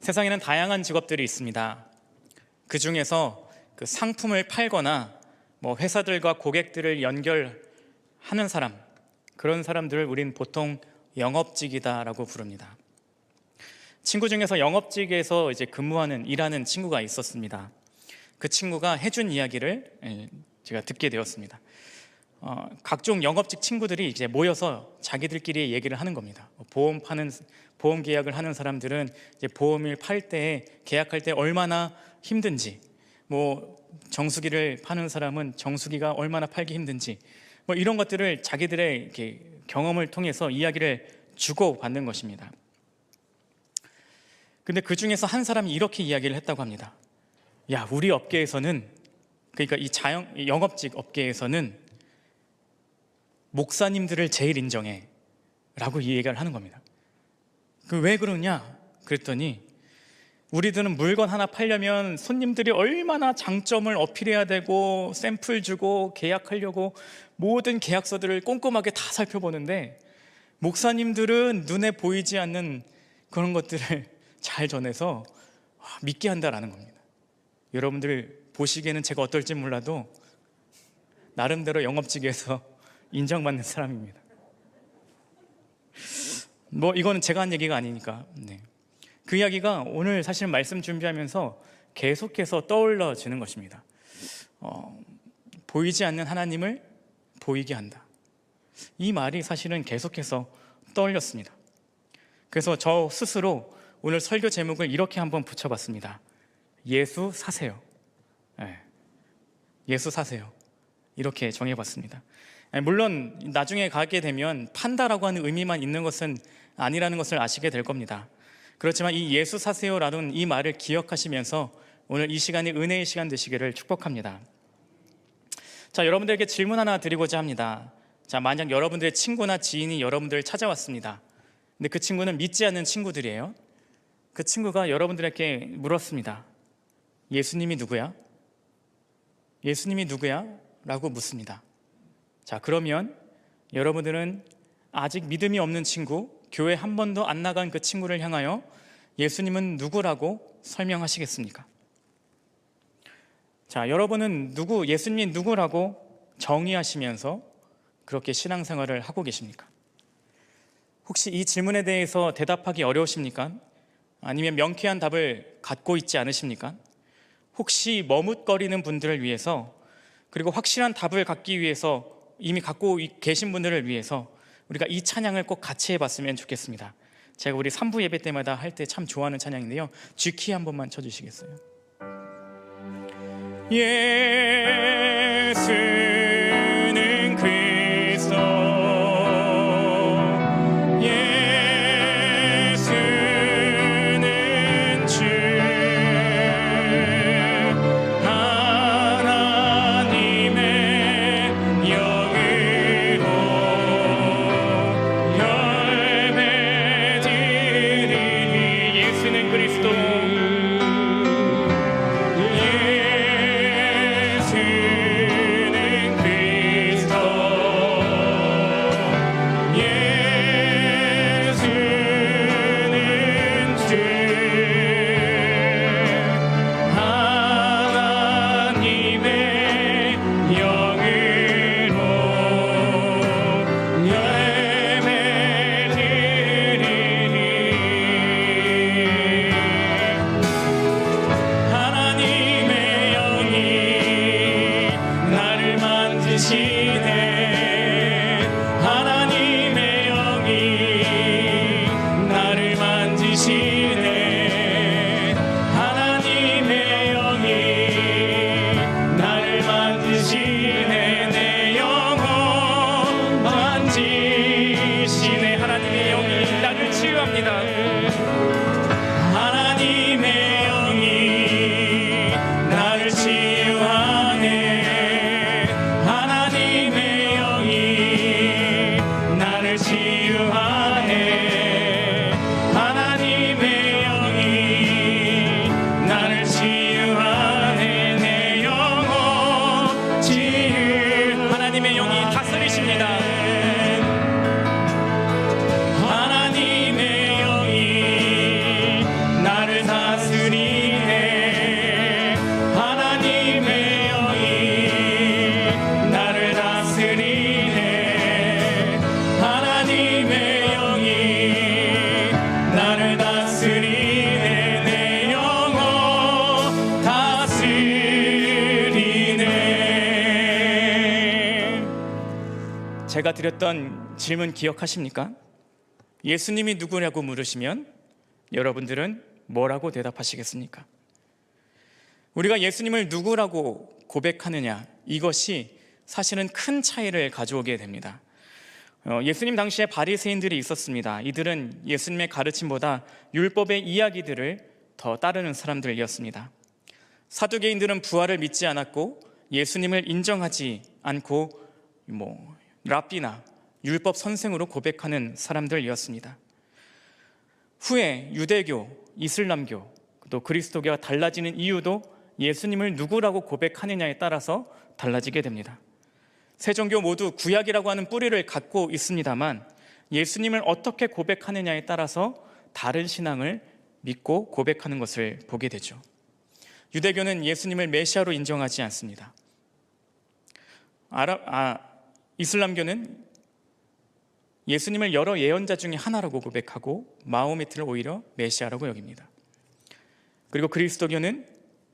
세상에는 다양한 직업들이 있습니다. 그 중에서 그 상품을 팔거나 회사들과 고객들을 연결하는 사람, 그런 사람들을 우린 보통 영업직이다라고 부릅니다. 친구 중에서 영업직에서 일하는 친구가 있었습니다. 그 친구가 해준 이야기를 제가 듣게 되었습니다. 각종 영업직 친구들이 이제 모여서 자기들끼리 얘기를 하는 겁니다. 보험 계약을 하는 사람들은 이제 보험을 팔 때, 계약할 때 얼마나 힘든지, 정수기를 파는 사람은 정수기가 얼마나 팔기 힘든지, 이런 것들을 자기들의 이렇게 경험을 통해서 이야기를 주고받는 것입니다. 근데 그 중에서 한 사람이 이렇게 이야기를 했다고 합니다. 야, 우리 업계에서는, 그러니까 이 영업직 업계에서는 목사님들을 제일 인정해 라고 이 얘기를 하는 겁니다. 왜 그러냐 그랬더니, 우리들은 물건 하나 팔려면 손님들이 얼마나 장점을 어필해야 되고 샘플 주고 계약하려고 모든 계약서들을 꼼꼼하게 다 살펴보는데, 목사님들은 눈에 보이지 않는 그런 것들을 잘 전해서 믿게 한다라는 겁니다. 여러분들 보시기에는 제가 어떨지 몰라도 나름대로 영업직에서 인정받는 사람입니다. 이거는 제가 한 얘기가 아니니까. 그 이야기가 오늘 사실 말씀 준비하면서 계속해서 떠올라지는 것입니다. 보이지 않는 하나님을 보이게 한다. 이 말이 사실은 계속해서 떠올렸습니다. 그래서 저 스스로 오늘 설교 제목을 이렇게 한번 붙여봤습니다. 예수 사세요. 예수 사세요. 이렇게 정해봤습니다. 물론 나중에 가게 되면 판다라고 하는 의미만 있는 것은 아니라는 것을 아시게 될 겁니다. 그렇지만 이 예수 사세요라는 이 말을 기억하시면서 오늘 이 시간이 은혜의 시간 되시기를 축복합니다. 자, 여러분들에게 질문 하나 드리고자 합니다. 자, 만약 여러분들의 친구나 지인이 여러분들을 찾아왔습니다. 근데 그 친구는 믿지 않는 친구들이에요. 그 친구가 여러분들에게 물었습니다. 예수님이 누구야? 예수님이 누구야? 라고 묻습니다. 자, 그러면 여러분들은 아직 믿음이 없는 친구, 교회 한 번도 안 나간 그 친구를 향하여 예수님은 누구라고 설명하시겠습니까? 자, 여러분은 예수님이 누구라고 정의하시면서 그렇게 신앙생활을 하고 계십니까? 혹시 이 질문에 대해서 대답하기 어려우십니까? 아니면 명쾌한 답을 갖고 있지 않으십니까? 혹시 머뭇거리는 분들을 위해서, 그리고 확실한 답을 갖기 위해서 이미 갖고 계신 분들을 위해서 우리가 이 찬양을 꼭 같이 해봤으면 좋겠습니다. 제가 우리 3부 예배 때마다 할 때 참 좋아하는 찬양인데요, G키 한 번만 쳐주시겠어요? 예수는 그리스도, 예수는 주, 하나님의 영으로 열매 드리니. 예수는 그리스도, 하나님의 영이 다스리네 내 영혼 다스리네. 제가 드렸던 질문 기억하십니까? 예수님이 누구냐고 물으시면 여러분들은 뭐라고 대답하시겠습니까? 우리가 예수님을 누구라고 고백하느냐, 이것이 사실은 큰 차이를 가져오게 됩니다. 예수님 당시에 바리새인들이 있었습니다. 이들은 예수님의 가르침보다 율법의 이야기들을 더 따르는 사람들이었습니다. 사두개인들은 부활을 믿지 않았고 예수님을 인정하지 않고 랍비나 율법 선생으로 고백하는 사람들이었습니다. 후에 유대교, 이슬람교, 또 그리스도교가 달라지는 이유도 예수님을 누구라고 고백하느냐에 따라서 달라지게 됩니다. 세 종교 모두 구약이라고 하는 뿌리를 갖고 있습니다만 예수님을 어떻게 고백하느냐에 따라서 다른 신앙을 믿고 고백하는 것을 보게 되죠. 유대교는 예수님을 메시아로 인정하지 않습니다. 이슬람교는 예수님을 여러 예언자 중에 하나라고 고백하고 마호메트를 오히려 메시아라고 여깁니다. 그리고 그리스도교는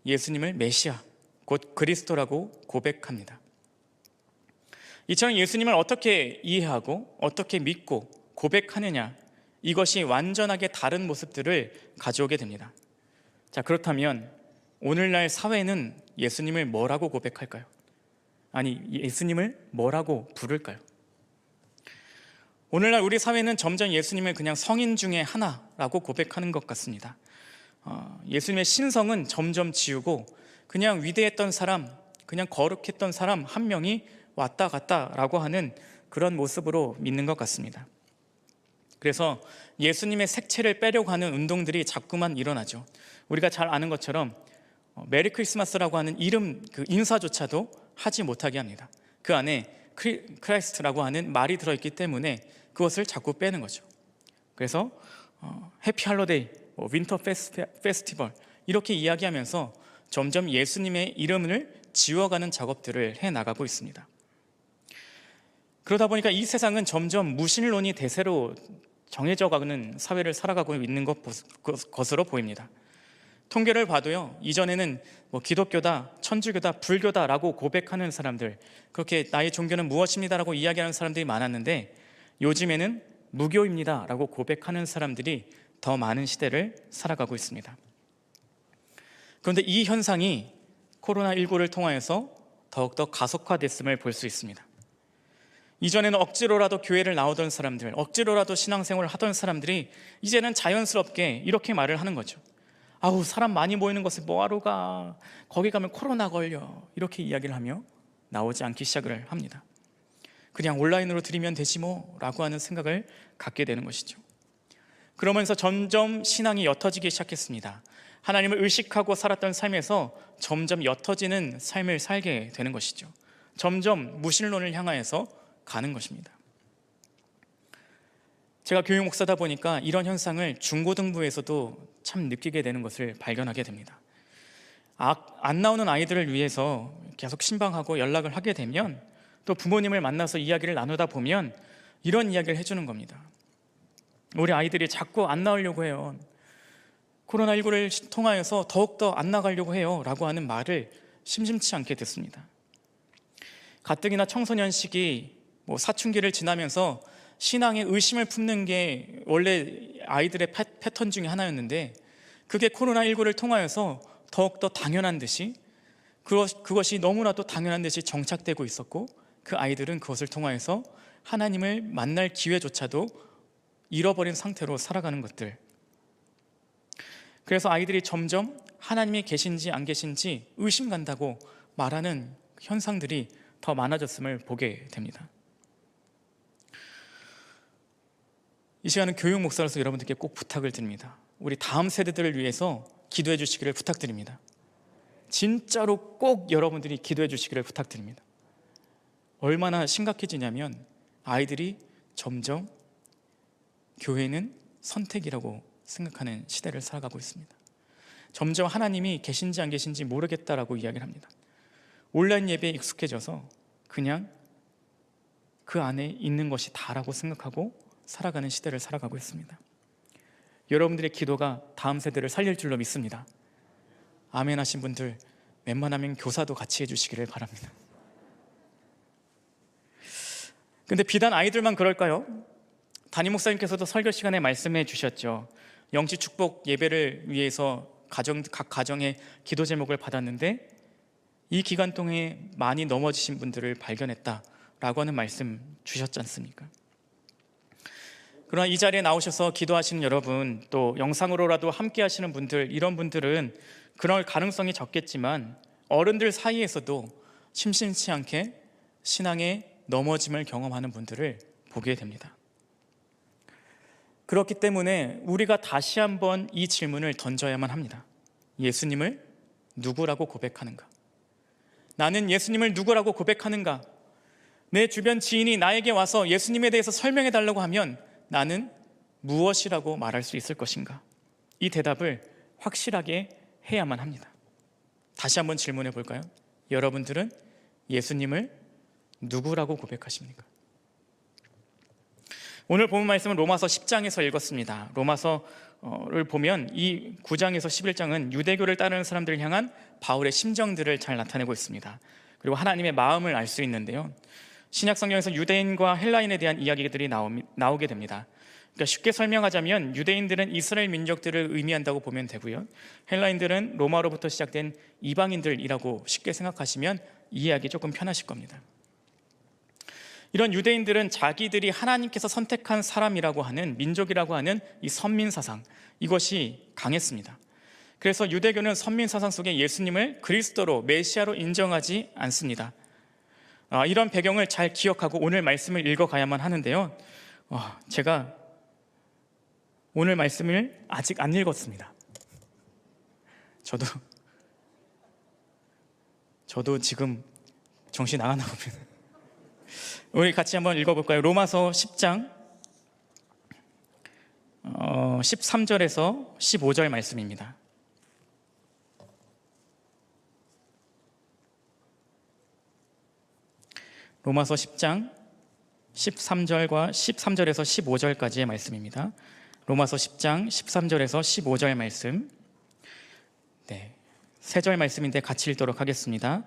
예수님을 메시아, 곧 그리스도라고 고백합니다. 이처럼 예수님을 어떻게 이해하고 어떻게 믿고 고백하느냐, 이것이 완전하게 다른 모습들을 가져오게 됩니다. 자, 그렇다면 오늘날 사회는 예수님을 뭐라고 고백할까요? 아니, 예수님을 뭐라고 부를까요? 오늘날 우리 사회는 점점 예수님을 그냥 성인 중에 하나라고 고백하는 것 같습니다. 예수님의 신성은 점점 지우고 그냥 위대했던 사람, 그냥 거룩했던 사람 한 명이 왔다 갔다라고 하는 그런 모습으로 믿는 것 같습니다. 그래서 예수님의 색채를 빼려고 하는 운동들이 자꾸만 일어나죠. 우리가 잘 아는 것처럼 메리 크리스마스라고 하는 이름, 그 인사조차도 하지 못하게 합니다. 그 안에 크라이스트라고 하는 말이 들어있기 때문에 그것을 자꾸 빼는 거죠. 그래서 해피 할로데이, 윈터 페스티벌 이렇게 이야기하면서 점점 예수님의 이름을 지워가는 작업들을 해나가고 있습니다. 그러다 보니까 이 세상은 점점 무신론이 대세로 정해져가는 사회를 살아가고 있는 것으로 보입니다. 통계를 봐도요, 이전에는 기독교다, 천주교다, 불교다라고 고백하는 사람들, 그렇게 나의 종교는 무엇입니다라고 이야기하는 사람들이 많았는데 요즘에는 무교입니다라고 고백하는 사람들이 더 많은 시대를 살아가고 있습니다. 그런데 이 현상이 코로나19를 통하여서 더욱더 가속화됐음을 볼 수 있습니다. 이전에는 억지로라도 교회를 나오던 사람들, 억지로라도 신앙생활을 하던 사람들이 이제는 자연스럽게 이렇게 말을 하는 거죠. 아우, 사람 많이 모이는 곳에 뭐하러 가? 거기 가면 코로나 걸려. 이렇게 이야기를 하며 나오지 않기 시작을 합니다. 그냥 온라인으로 드리면 되지 뭐 라고 하는 생각을 갖게 되는 것이죠. 그러면서 점점 신앙이 옅어지기 시작했습니다. 하나님을 의식하고 살았던 삶에서 점점 옅어지는 삶을 살게 되는 것이죠. 점점 무신론을 향하여서 가는 것입니다. 제가 교육 목사다 보니까 이런 현상을 중고등부에서도 참 느끼게 되는 것을 발견하게 됩니다. 안 나오는 아이들을 위해서 계속 신방하고 연락을 하게 되면 또 부모님을 만나서 이야기를 나누다 보면 이런 이야기를 해주는 겁니다. 우리 아이들이 자꾸 안 나오려고 해요. 코로나19를 통하여서 더욱더 안 나가려고 해요 라고 하는 말을 심심치 않게 듣습니다. 가뜩이나 청소년 시기 사춘기를 지나면서 신앙에 의심을 품는 게 원래 아이들의 패턴 중에 하나였는데 그게 코로나19를 통하여서 더욱더 당연한 듯이 그것이 너무나도 당연한 듯이 정착되고 있었고 그 아이들은 그것을 통하여서 하나님을 만날 기회조차도 잃어버린 상태로 살아가는 것들. 그래서 아이들이 점점 하나님이 계신지 안 계신지 의심 간다고 말하는 현상들이 더 많아졌음을 보게 됩니다. 이 시간은 교육 목사로서 여러분들께 꼭 부탁을 드립니다. 우리 다음 세대들을 위해서 기도해 주시기를 부탁드립니다. 진짜로 꼭 여러분들이 기도해 주시기를 부탁드립니다. 얼마나 심각해지냐면 아이들이 점점 교회는 선택이라고 생각하는 시대를 살아가고 있습니다. 점점 하나님이 계신지 안 계신지 모르겠다라고 이야기를 합니다. 온라인 예배에 익숙해져서 그냥 그 안에 있는 것이 다라고 생각하고 살아가는 시대를 살아가고 있습니다. 여러분들의 기도가 다음 세대를 살릴 줄로 믿습니다. 아멘 하신 분들 웬만하면 교사도 같이 해주시기를 바랍니다. 근데 비단 아이들만 그럴까요? 담임 목사님께서도 설교 시간에 말씀해 주셨죠. 영치 축복 예배를 위해서 각 가정의 기도 제목을 받았는데 이 기간 동안에 많이 넘어지신 분들을 발견했다라고 하는 말씀 주셨지 않습니까? 그러나 이 자리에 나오셔서 기도하시는 여러분, 또 영상으로라도 함께 하시는 분들, 이런 분들은 그럴 가능성이 적겠지만 어른들 사이에서도 심심치 않게 신앙의 넘어짐을 경험하는 분들을 보게 됩니다. 그렇기 때문에 우리가 다시 한번 이 질문을 던져야만 합니다. 예수님을 누구라고 고백하는가? 나는 예수님을 누구라고 고백하는가? 내 주변 지인이 나에게 와서 예수님에 대해서 설명해 달라고 하면 나는 무엇이라고 말할 수 있을 것인가? 이 대답을 확실하게 해야만 합니다. 다시 한번 질문해 볼까요? 여러분들은 예수님을 누구라고 고백하십니까? 오늘 본문 말씀은 로마서 10장에서 읽었습니다. 로마서를 보면 이 9장에서 11장은 유대교를 따르는 사람들을 향한 바울의 심정들을 잘 나타내고 있습니다. 그리고 하나님의 마음을 알 수 있는데요, 신약 성경에서 유대인과 헬라인에 대한 이야기들이 나오게 됩니다. 그러니까 쉽게 설명하자면 유대인들은 이스라엘 민족들을 의미한다고 보면 되고요, 헬라인들은 로마로부터 시작된 이방인들이라고 쉽게 생각하시면 이해하기 조금 편하실 겁니다. 이런 유대인들은 자기들이 하나님께서 선택한 사람이라고 하는, 민족이라고 하는 이 선민사상, 이것이 강했습니다. 그래서 유대교는 선민사상 속에 예수님을 그리스도로, 메시아로 인정하지 않습니다. 이런 배경을 잘 기억하고 오늘 말씀을 읽어가야만 하는데요, 제가 오늘 말씀을 아직 안 읽었습니다. 저도 지금 정신 나가나 봅니다. 우리 같이 한번 읽어볼까요? 로마서 10장 13절에서 15절 말씀입니다. 로마서 10장 13절에서 15절까지의 말씀입니다. 로마서 10장 13절에서 15절 말씀, 세 절 말씀인데 같이 읽도록 하겠습니다.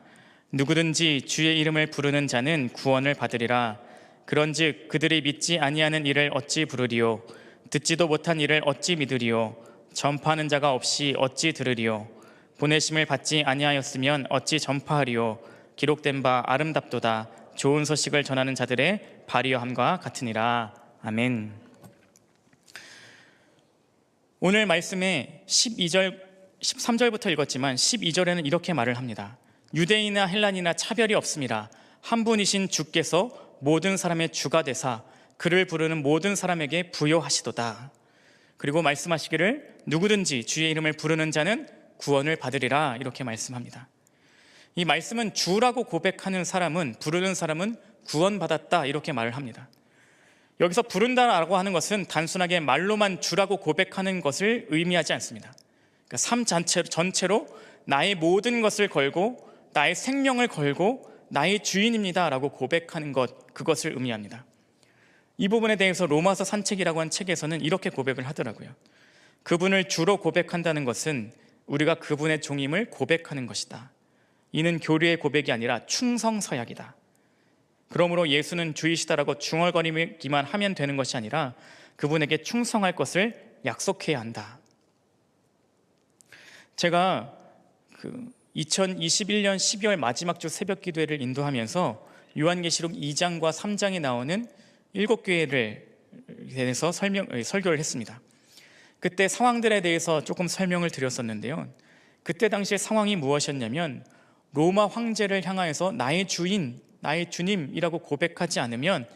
누구든지 주의 이름을 부르는 자는 구원을 받으리라. 그런즉 그들이 믿지 아니하는 이를 어찌 부르리요? 듣지도 못한 이를 어찌 믿으리요? 전파하는 자가 없이 어찌 들으리요? 보내심을 받지 아니하였으면 어찌 전파하리요? 기록된 바 아름답도다. 좋은 소식을 전하는 자들의 발휘함과 같으니라. 아멘. 오늘 말씀에 13절부터 읽었지만 12절에는 이렇게 말을 합니다. 유대인이나 헬란이나 차별이 없습니다. 한 분이신 주께서 모든 사람의 주가 되사 그를 부르는 모든 사람에게 부요하시도다. 그리고 말씀하시기를 누구든지 주의 이름을 부르는 자는 구원을 받으리라, 이렇게 말씀합니다. 이 말씀은 주라고 고백하는 사람은, 부르는 사람은 구원받았다, 이렇게 말을 합니다. 여기서 부른다라고 하는 것은 단순하게 말로만 주라고 고백하는 것을 의미하지 않습니다. 그러니까 삶 전체로 나의 모든 것을 걸고 나의 생명을 걸고 나의 주인입니다 라고 고백하는 것, 그것을 의미합니다. 이 부분에 대해서 로마서 산책이라고 한 책에서는 이렇게 고백을 하더라고요. 그분을 주로 고백한다는 것은 우리가 그분의 종임을 고백하는 것이다. 이는 교리의 고백이 아니라 충성서약이다. 그러므로 예수는 주이시다라고 중얼거리기만 하면 되는 것이 아니라 그분에게 충성할 것을 약속해야 한다. 제가 2021년 12월 마지막 주 새벽 기도회를 인도하면서 요한계시록 2장과 3장에 나오는 7교회를 대해서 설교를 했습니다. 그때 상황들에 대해서 조금 설명을 드렸었는데요, 그때 당시의 상황이 무엇이었냐면 로마 황제를 향하여서 나의 주인, 나의 주님이라고 고백하지 않으면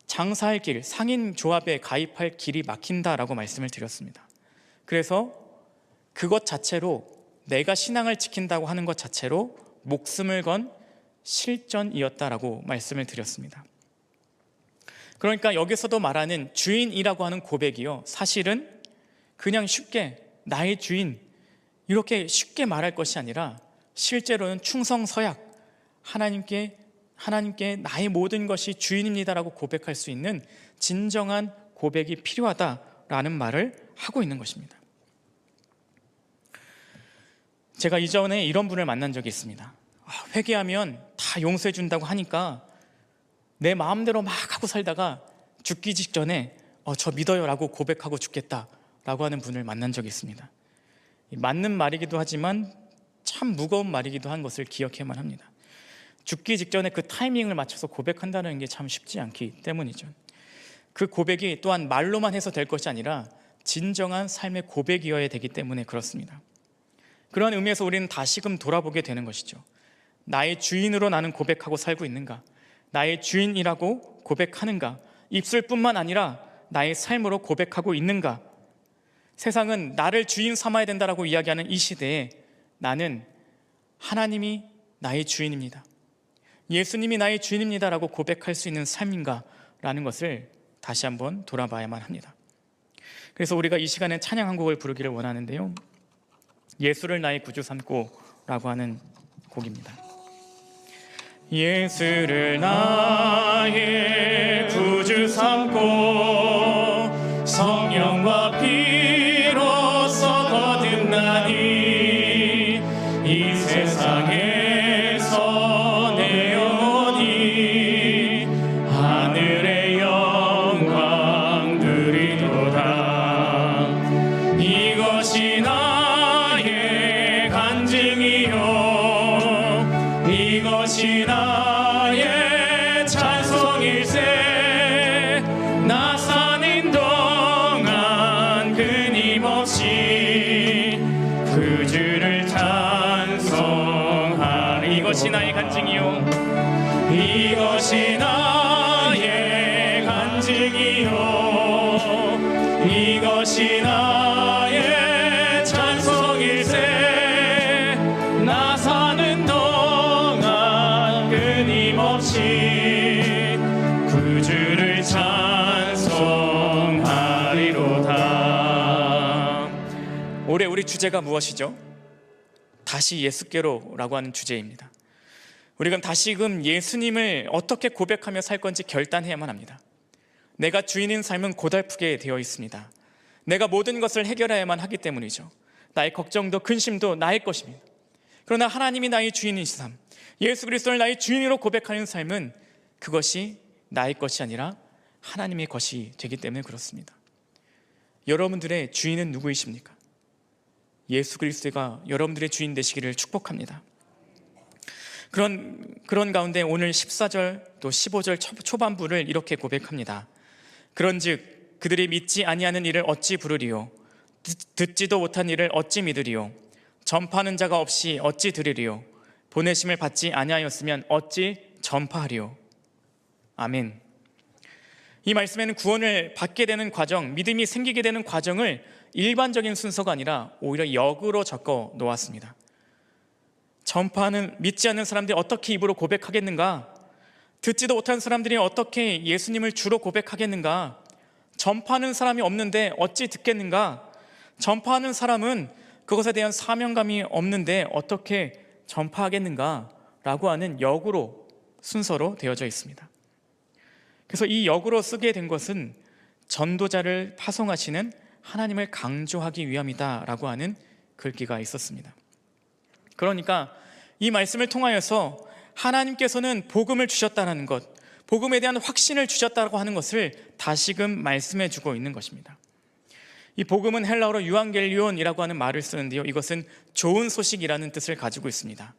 장사할 길, 상인 조합에 가입할 길이 막힌다라고 말씀을 드렸습니다. 그래서 그것 자체로, 내가 신앙을 지킨다고 하는 것 자체로 목숨을 건 실전이었다라고 말씀을 드렸습니다. 그러니까 여기서도 말하는 주인이라고 하는 고백이요, 사실은 그냥 쉽게 나의 주인 이렇게 쉽게 말할 것이 아니라 실제로는 충성서약, 하나님께 나의 모든 것이 주인입니다라고 고백할 수 있는 진정한 고백이 필요하다, 라는 말을 하고 있는 것입니다. 제가 이전에 이런 분을 만난 적이 있습니다. 회개하면 다 용서해 준다고 하니까 내 마음대로 막 하고 살다가 죽기 직전에 저 믿어요 라고 고백하고 죽겠다 라고 하는 분을 만난 적이 있습니다. 맞는 말이기도 하지만 참 무거운 말이기도 한 것을 기억해야만 합니다. 죽기 직전에 그 타이밍을 맞춰서 고백한다는 게 참 쉽지 않기 때문이죠. 그 고백이 또한 말로만 해서 될 것이 아니라 진정한 삶의 고백이어야 되기 때문에 그렇습니다. 그런 의미에서 우리는 다시금 돌아보게 되는 것이죠. 나의 주인으로 나는 고백하고 살고 있는가? 나의 주인이라고 고백하는가? 입술뿐만 아니라 나의 삶으로 고백하고 있는가? 세상은 나를 주인 삼아야 된다라고 이야기하는 이 시대에 나는 하나님이 나의 주인입니다, 예수님이 나의 주인입니다라고 고백할 수 있는 삶인가? 라는 것을 다시 한번 돌아봐야만 합니다. 그래서 우리가 이 시간에 찬양 한 곡을 부르기를 원하는데요, 예수를 나의 구주 삼고 라고 하는 곡입니다. 예수를 나의 구주 삼고 성령과 피로써 거듭나니 이 세상에서 내 영혼이 하늘의 영광 누리도다. 이것이 나의 간증이요 이것이 나의 찬송일세. 나 사는 동안 끊임없이 그 주를 찬송하리. 이것이 나의 간증이요 이것이 나의 간증이요 이것이 나의 찬송일세. 나 사는 동안 끊임없이 그 주를 찬송하리로다. 올해 우리 주제가 무엇이죠? 다시 예수께로 라고 하는 주제입니다. 우리가 다시금 예수님을 어떻게 고백하며 살 건지 결단해야만 합니다. 내가 주인인 삶은 고달프게 되어 있습니다. 내가 모든 것을 해결해야만 하기 때문이죠. 나의 걱정도 근심도 나의 것입니다. 그러나 하나님이 나의 주인이신 삶, 예수 그리스도를 나의 주인으로 고백하는 삶은 그것이 나의 것이 아니라 하나님의 것이 되기 때문에 그렇습니다. 여러분들의 주인은 누구이십니까? 예수 그리스도가 여러분들의 주인 되시기를 축복합니다. 그런 가운데 오늘 14절 또 15절 초반부를 이렇게 고백합니다. 그런즉 그들이 믿지 아니하는 일을 어찌 부르리요? 듣지도 못한 일을 어찌 믿으리요? 전파하는 자가 없이 어찌 들으리요? 보내심을 받지 아니하였으면 어찌 전파하리요? 아멘. 이 말씀에는 구원을 받게 되는 과정, 믿음이 생기게 되는 과정을 일반적인 순서가 아니라 오히려 역으로 적어 놓았습니다. 전파하는 믿지 않는 사람들이 어떻게 입으로 고백하겠는가? 듣지도 못한 사람들이 어떻게 예수님을 주로 고백하겠는가? 전파하는 사람이 없는데 어찌 듣겠는가? 전파하는 사람은 그것에 대한 사명감이 없는데 어떻게 전파하겠는가? 라고 하는 역으로 순서로 되어져 있습니다. 그래서 이 역으로 쓰게 된 것은 전도자를 파송하시는 하나님을 강조하기 위함이다라고 하는 글귀가 있었습니다. 그러니까 이 말씀을 통하여서 하나님께서는 복음을 주셨다는 것, 복음에 대한 확신을 주셨다고 하는 것을 다시금 말씀해 주고 있는 것입니다. 이 복음은 헬라어로 유앙겔리온이라고 하는 말을 쓰는데요, 이것은 좋은 소식이라는 뜻을 가지고 있습니다.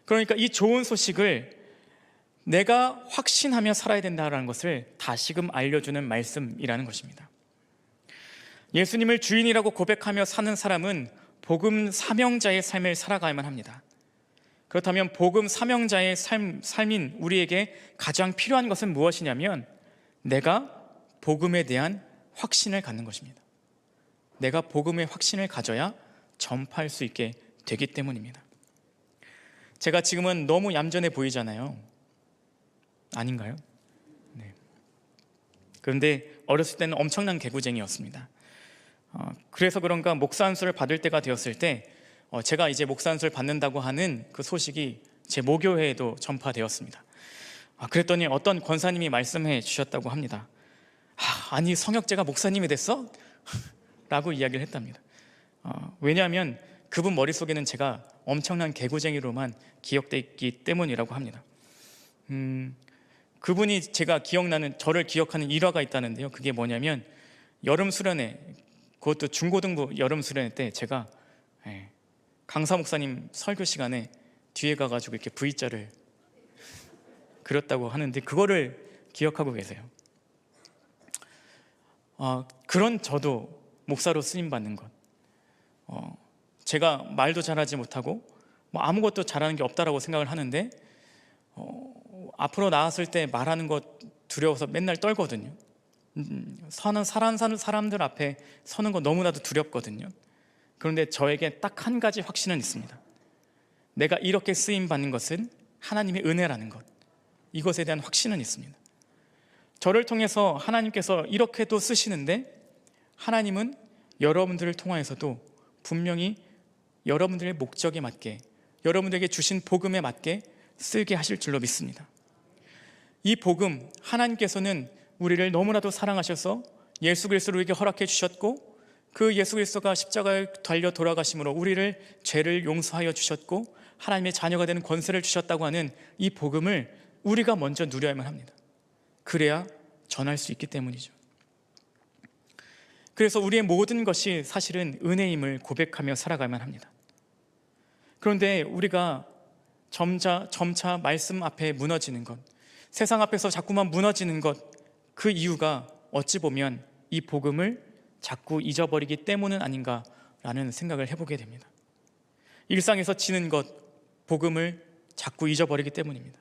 그러니까 이 좋은 소식을 내가 확신하며 살아야 된다는 것을 다시금 알려주는 말씀이라는 것입니다. 예수님을 주인이라고 고백하며 사는 사람은 복음 사명자의 삶을 살아가야만 합니다. 그렇다면 복음 사명자의 삶인 우리에게 가장 필요한 것은 무엇이냐면 내가 복음에 대한 확신을 갖는 것입니다. 내가 복음의 확신을 가져야 전파할 수 있게 되기 때문입니다. 제가 지금은 너무 얌전해 보이잖아요. 아닌가요? 네. 그런데 어렸을 때는 엄청난 개구쟁이였습니다. 그래서 그런가 목사 안수를 받을 때가 되었을 때 제가 이제 목사 안수를 받는다고 하는 그 소식이 제 모교회에도 전파되었습니다. 그랬더니 어떤 권사님이 말씀해 주셨다고 합니다. 아니 성혁재가 목사님이 됐어? 라고 이야기를 했답니다. 왜냐하면 그분 머릿속에는 제가 엄청난 개구쟁이로만 기억되어 있기 때문이라고 합니다. 그분이 제가 기억나는, 저를 기억하는 일화가 있다는데요. 그게 뭐냐면 여름 수련회, 그것도 중고등부 여름 수련회 때 제가 강사 목사님 설교 시간에 뒤에 가가지고 이렇게 V자를 그렸다고 하는데 그거를 기억하고 계세요. 그런 저도 목사로 쓰임 받는 것, 제가 말도 잘하지 못하고 아무것도 잘하는 게 없다라고 생각을 하는데 앞으로 나왔을 때 말하는 것 두려워서 맨날 떨거든요. 사는 사람들 앞에 서는 거 너무나도 두렵거든요. 그런데 저에게 딱 한 가지 확신은 있습니다. 내가 이렇게 쓰임 받는 것은 하나님의 은혜라는 것, 이것에 대한 확신은 있습니다. 저를 통해서 하나님께서 이렇게도 쓰시는데 하나님은 여러분들을 통하여서도 분명히 여러분들의 목적에 맞게, 여러분들에게 주신 복음에 맞게 쓰게 하실 줄로 믿습니다. 이 복음, 하나님께서는 우리를 너무나도 사랑하셔서 예수 그리스도를 우리에게 허락해 주셨고, 그 예수 그리스도가 십자가에 달려 돌아가심으로 우리를 죄를 용서하여 주셨고 하나님의 자녀가 되는 권세를 주셨다고 하는 이 복음을 우리가 먼저 누려야만 합니다. 그래야 전할 수 있기 때문이죠. 그래서 우리의 모든 것이 사실은 은혜임을 고백하며 살아가야만 합니다. 그런데 우리가 점차 말씀 앞에 무너지는 것, 세상 앞에서 자꾸만 무너지는 것, 그 이유가 어찌 보면 이 복음을 자꾸 잊어버리기 때문은 아닌가라는 생각을 해보게 됩니다. 일상에서 지는 것, 복음을 자꾸 잊어버리기 때문입니다.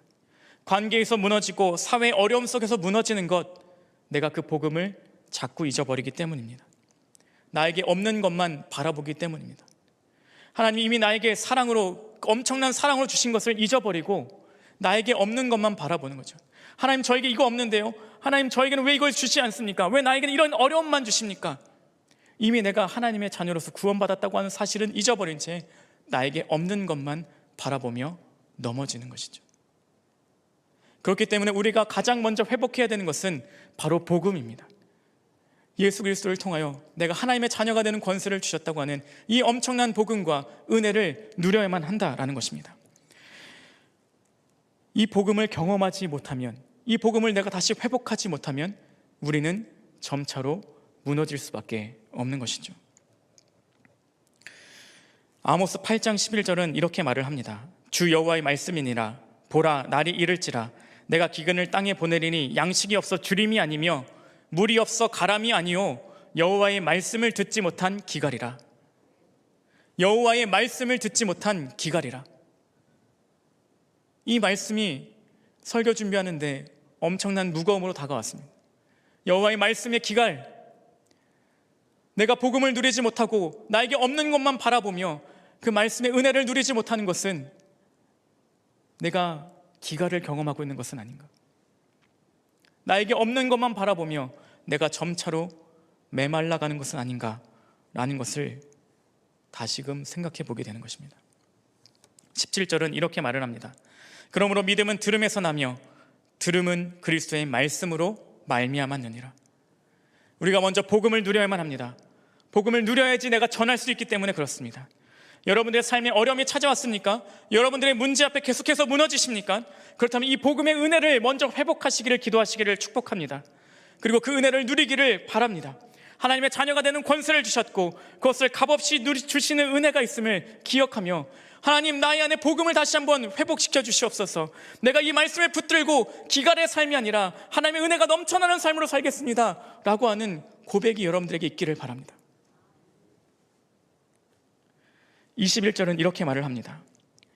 관계에서 무너지고 사회 어려움 속에서 무너지는 것, 내가 그 복음을 자꾸 잊어버리기 때문입니다. 나에게 없는 것만 바라보기 때문입니다. 하나님이 이미 나에게 사랑으로, 엄청난 사랑으로 주신 것을 잊어버리고 나에게 없는 것만 바라보는 거죠. 하나님, 저에게 이거 없는데요? 하나님, 저에게는 왜 이걸 주지 않습니까? 왜 나에게는 이런 어려움만 주십니까? 이미 내가 하나님의 자녀로서 구원받았다고 하는 사실은 잊어버린 채 나에게 없는 것만 바라보며 넘어지는 것이죠. 그렇기 때문에 우리가 가장 먼저 회복해야 되는 것은 바로 복음입니다. 예수 그리스도를 통하여 내가 하나님의 자녀가 되는 권세를 주셨다고 하는 이 엄청난 복음과 은혜를 누려야만 한다라는 것입니다. 이 복음을 경험하지 못하면, 이 복음을 내가 다시 회복하지 못하면 우리는 점차로 무너질 수밖에 없는 것이죠. 아모스 8장 11절은 이렇게 말을 합니다. 주 여호와의 말씀이니라. 보라, 날이 이를지라 내가 기근을 땅에 보내리니 양식이 없어 주림이 아니며 물이 없어 가람이 아니요 여호와의 말씀을 듣지 못한 기갈이라. 여호와의 말씀을 듣지 못한 기갈이라. 이 말씀이 설교 준비하는데 엄청난 무거움으로 다가왔습니다. 여호와의 말씀의 기갈, 내가 복음을 누리지 못하고 나에게 없는 것만 바라보며 그 말씀의 은혜를 누리지 못하는 것은 내가 기갈을 경험하고 있는 것은 아닌가? 나에게 없는 것만 바라보며 내가 점차로 메말라가는 것은 아닌가라는 것을 다시금 생각해 보게 되는 것입니다. 17절은 이렇게 말을 합니다. 그러므로 믿음은 들음에서 나며 들음은 그리스도의 말씀으로 말미암았느니라. 우리가 먼저 복음을 누려야만 합니다. 복음을 누려야지 내가 전할 수 있기 때문에 그렇습니다. 여러분들의 삶에 어려움이 찾아왔습니까? 여러분들의 문제 앞에 계속해서 무너지십니까? 그렇다면 이 복음의 은혜를 먼저 회복하시기를 기도하시기를 축복합니다. 그리고 그 은혜를 누리기를 바랍니다. 하나님의 자녀가 되는 권세를 주셨고 그것을 값없이 주시는 은혜가 있음을 기억하며, 하나님, 나의 안에 복음을 다시 한번 회복시켜 주시옵소서. 내가 이 말씀을 붙들고 기갈의 삶이 아니라 하나님의 은혜가 넘쳐나는 삶으로 살겠습니다 라고 하는 고백이 여러분들에게 있기를 바랍니다. 21절은 이렇게 말을 합니다.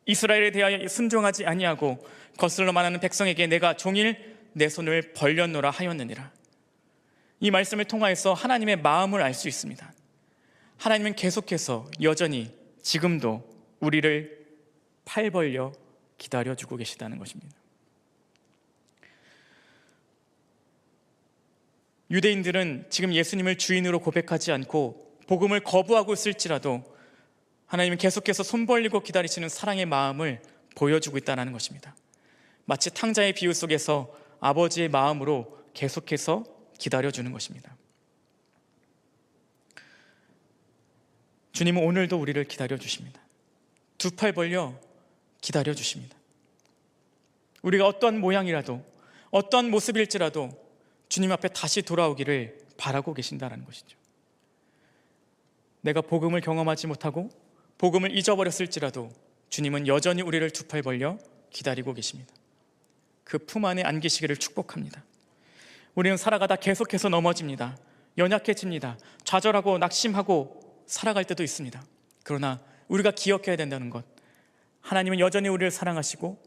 이스라엘에 대하여 순종하지 아니하고 거슬러 말하는 백성에게 내가 종일 내 손을 벌렸노라 하였느니라. 이 말씀을 통하여서 하나님의 마음을 알 수 있습니다. 하나님은 계속해서 여전히 지금도 우리를 팔 벌려 기다려주고 계시다는 것입니다. 유대인들은 지금 예수님을 주인으로 고백하지 않고 복음을 거부하고 있을지라도 하나님은 계속해서 손 벌리고 기다리시는 사랑의 마음을 보여주고 있다는 것입니다. 마치 탕자의 비유 속에서 아버지의 마음으로 계속해서 기다려주는 것입니다. 주님은 오늘도 우리를 기다려 주십니다. 두 팔 벌려 기다려 주십니다. 우리가 어떤 모양이라도, 어떤 모습일지라도 주님 앞에 다시 돌아오기를 바라고 계신다는 것이죠. 내가 복음을 경험하지 못하고 복음을 잊어버렸을지라도 주님은 여전히 우리를 두 팔 벌려 기다리고 계십니다. 그 품 안에 안기시기를 축복합니다. 우리는 살아가다 계속해서 넘어집니다. 연약해집니다. 좌절하고 낙심하고 살아갈 때도 있습니다. 그러나 우리가 기억해야 된다는 것, 하나님은 여전히 우리를 사랑하시고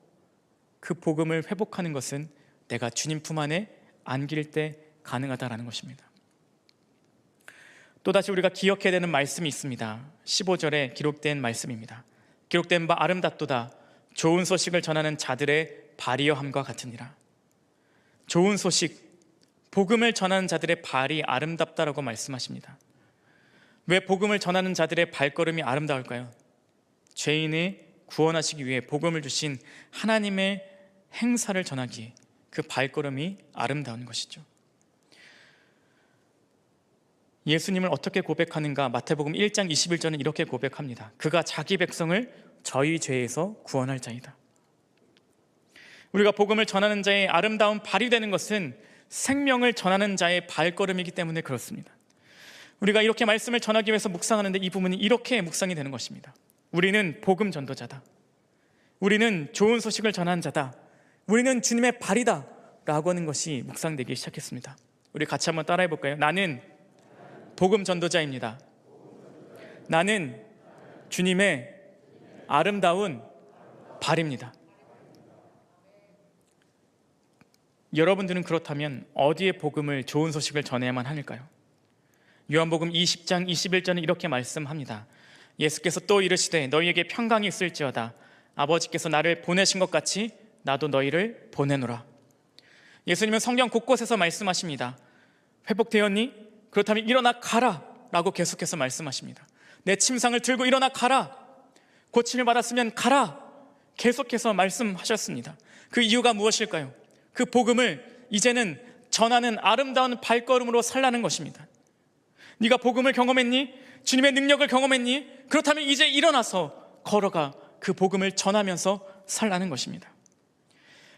그 복음을 회복하는 것은 내가 주님 품 안에 안길 때 가능하다는 것입니다. 또다시 우리가 기억해야 되는 말씀이 있습니다. 15절에 기록된 말씀입니다. 기록된 바 아름답도다. 좋은 소식을 전하는 자들의 발이여함과 같으니라. 좋은 소식, 복음을 전하는 자들의 발이 아름답다라고 말씀하십니다. 왜 복음을 전하는 자들의 발걸음이 아름다울까요? 죄인을 구원하시기 위해 복음을 주신 하나님의 행사를 전하기에 그 발걸음이 아름다운 것이죠. 예수님을 어떻게 고백하는가? 마태복음 1장 21절은 이렇게 고백합니다. 그가 자기 백성을 저희 죄에서 구원할 자이다. 우리가 복음을 전하는 자의 아름다운 발이 되는 것은 생명을 전하는 자의 발걸음이기 때문에 그렇습니다. 우리가 이렇게 말씀을 전하기 위해서 묵상하는데 이 부분이 이렇게 묵상이 되는 것입니다. 우리는 복음 전도자다. 우리는 좋은 소식을 전하는 자다. 우리는 주님의 발이다 라고 하는 것이 묵상되기 시작했습니다. 우리 같이 한번 따라해 볼까요? 나는 복음 전도자입니다. 나는 주님의 아름다운 발입니다. 여러분들은 그렇다면 어디에 복음을, 좋은 소식을 전해야만 할까요? 요한복음 20장 21절은 이렇게 말씀합니다. 예수께서 또 이르시되 너희에게 평강이 있을지어다. 아버지께서 나를 보내신 것 같이 나도 너희를 보내노라. 예수님은 성경 곳곳에서 말씀하십니다. 회복되었니? 그렇다면 일어나 가라 라고 계속해서 말씀하십니다. 내 침상을 들고 일어나 가라. 고침을 받았으면 가라. 계속해서 말씀하셨습니다. 그 이유가 무엇일까요? 그 복음을 이제는 전하는 아름다운 발걸음으로 살라는 것입니다. 네가 복음을 경험했니? 주님의 능력을 경험했니? 그렇다면 이제 일어나서 걸어가 그 복음을 전하면서 살라는 것입니다.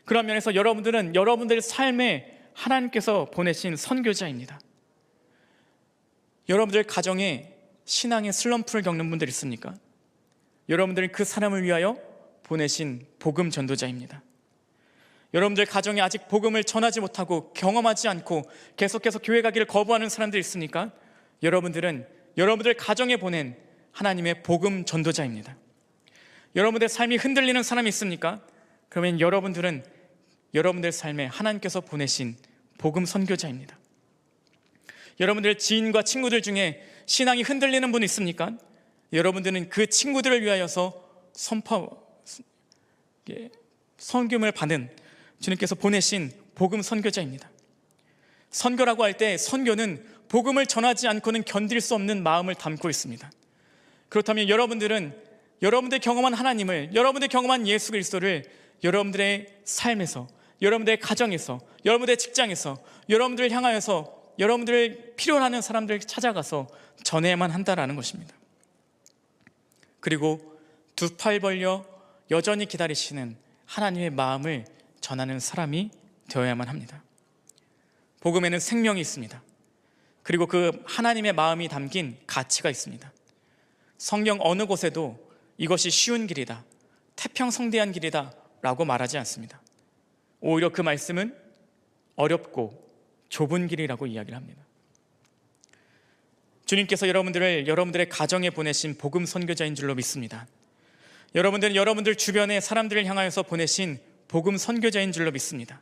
그런 면에서 여러분들은 여러분들의 삶에 하나님께서 보내신 선교자입니다. 여러분들 가정에 신앙의 슬럼프를 겪는 분들 있습니까? 여러분들은 그 사람을 위하여 보내신 복음 전도자입니다. 여러분들 가정에 아직 복음을 전하지 못하고 경험하지 않고 계속해서 교회 가기를 거부하는 사람들 있습니까? 여러분들은 여러분들 가정에 보낸 하나님의 복음 전도자입니다. 여러분들의 삶이 흔들리는 사람이 있습니까? 그러면 여러분들은 여러분들 삶에 하나님께서 보내신 복음 선교자입니다. 여러분들 지인과 친구들 중에 신앙이 흔들리는 분 있습니까? 여러분들은 그 친구들을 위하여서 선교를 받은 주님께서 보내신 복음 선교자입니다. 선교라고 할 때 선교는 복음을 전하지 않고는 견딜 수 없는 마음을 담고 있습니다. 그렇다면 여러분들은 여러분들 경험한 하나님을, 여러분들 경험한 예수 그리스도를 여러분들의 삶에서, 여러분들의 가정에서, 여러분들의 직장에서, 여러분들을 향하여서 여러분들을 필요로 하는 사람들 찾아가서 전해야만 한다라는 것입니다. 그리고 두 팔 벌려 여전히 기다리시는 하나님의 마음을 전하는 사람이 되어야만 합니다. 복음에는 생명이 있습니다. 그리고 그 하나님의 마음이 담긴 가치가 있습니다. 성경 어느 곳에도 이것이 쉬운 길이다, 태평성대한 길이다 라고 말하지 않습니다. 오히려 그 말씀은 어렵고 좁은 길이라고 이야기를 합니다. 주님께서 여러분들을 여러분들의 가정에 보내신 복음 선교자인 줄로 믿습니다. 여러분들은 여러분들 주변의 사람들을 향하여서 보내신 복음 선교자인 줄로 믿습니다.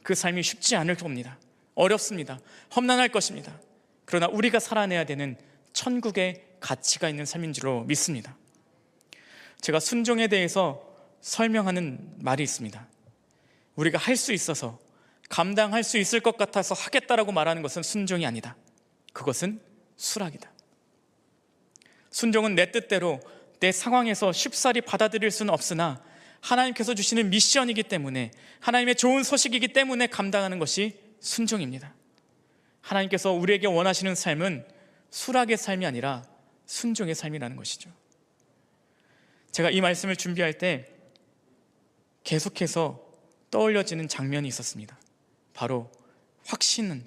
그 삶이 쉽지 않을 겁니다. 어렵습니다. 험난할 것입니다. 그러나 우리가 살아내야 되는 천국의 가치가 있는 삶인 줄로 믿습니다. 제가 순종에 대해서 설명하는 말이 있습니다. 우리가 할 수 있어서, 감당할 수 있을 것 같아서 하겠다라고 말하는 것은 순종이 아니다. 그것은 수락이다. 순종은 내 뜻대로 내 상황에서 쉽사리 받아들일 수는 없으나 하나님께서 주시는 미션이기 때문에, 하나님의 좋은 소식이기 때문에 감당하는 것이 순종입니다. 하나님께서 우리에게 원하시는 삶은 수락의 삶이 아니라 순종의 삶이라는 것이죠. 제가 이 말씀을 준비할 때 계속해서 떠올려지는 장면이 있었습니다. 바로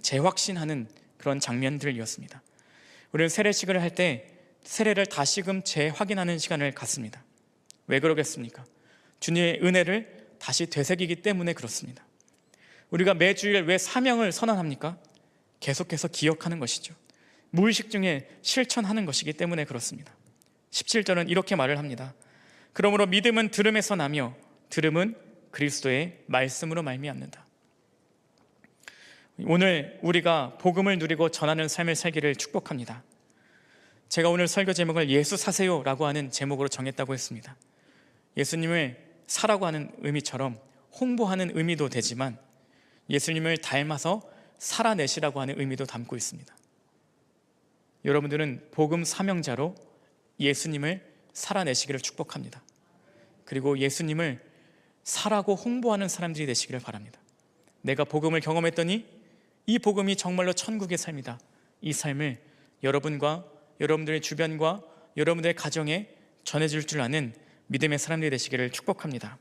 재확신하는 그런 장면들이었습니다. 우리는 세례식을 할 때 세례를 다시금 재확인하는 시간을 갖습니다. 왜 그러겠습니까? 주님의 은혜를 다시 되새기기 때문에 그렇습니다. 우리가 매주일 왜 사명을 선언합니까? 계속해서 기억하는 것이죠. 무의식 중에 실천하는 것이기 때문에 그렇습니다. 17절은 이렇게 말을 합니다. 그러므로 믿음은 들음에서 나며 들음은 그리스도의 말씀으로 말미암는다. 오늘 우리가 복음을 누리고 전하는 삶을 살기를 축복합니다. 제가 오늘 설교 제목을 예수 사세요라고 하는 제목으로 정했다고 했습니다. 예수님을 사라고 하는 의미처럼 홍보하는 의미도 되지만 예수님을 닮아서 살아내시라고 하는 의미도 담고 있습니다. 여러분들은 복음 사명자로 예수님을 살아내시기를 축복합니다. 그리고 예수님을 사라고 홍보하는 사람들이 되시기를 바랍니다. 내가 복음을 경험했더니 이 복음이 정말로 천국의 삶이다. 이 삶을 여러분과 여러분들의 주변과 여러분들의 가정에 전해줄 줄 아는 믿음의 사람들이 되시기를 축복합니다.